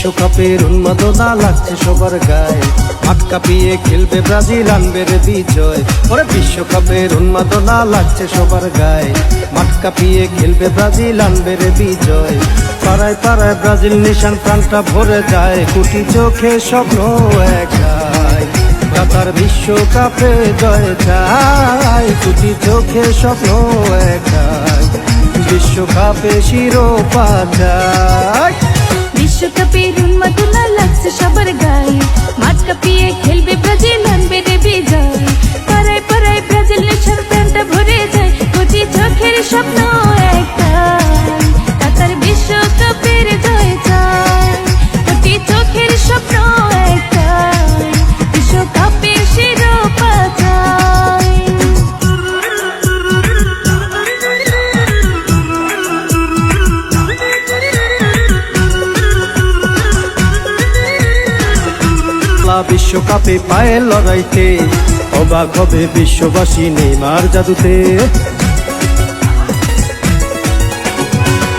বিশ্বকাপের উন্মাদনা লাগছে সবার গায়ে, মাঠ কাঁপিয়ে খেলবে ব্রাজিল, আনবে রে বিজয়। ওরে বিশ্বকাপের উন্মাদনা লাগছে সবার গায়ে, মাঠ কাঁপিয়ে খেলবে ব্রাজিল, আনবে রে বিজয়। পাড়ায় পাড়ায় ব্রাজিল নিশান, প্রাণটা ভরে যায়, কোটি চোখে স্বপ্ন একাই, কাতার বিশ্বকাপে জয় চাই, কোটি চোখে স্বপ্ন একাই, বিশ্বকাপে শিরোপা চাই। বিশ্বকাপের উন্মাদনা লাগছে সবার গায়ে, মাঠ কাঁপিয়ে খেলবে ব্রাজিল, আনবে রে বিজয়। পাড়ায় পাড়ায় ব্রাজিল নেশার প্রাণটা ভরে যায়, কোটি চোখের স্বপ্ন একটাই, কাতার বিশ্বকাপের জয় চাই, কোটি চোখের স্বপ্ন একটাই, বিশ্বকাপের শিরোপা চাই। বিশ্বকাপে পায়ের লড়াইতে অবাক হবে বিশ্ববাসী নেইমার জাদুতে।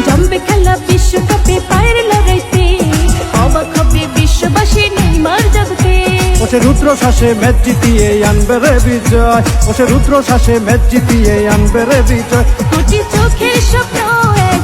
জমবে খেলা বিশ্বকাপে পায়ের লড়াইতে, অবাক হবে বিশ্ববাসী নেইমার জাদুতে। ওসে রুদ্র শ্বাসে ম্যাচ জিতিয়ে আনবে রে বিজয়, ওসে রুদ্র শ্বাসে ম্যাচ জিতিয়ে আনবে রে বিজয়, কোটি চোখের স্বপ্ন এক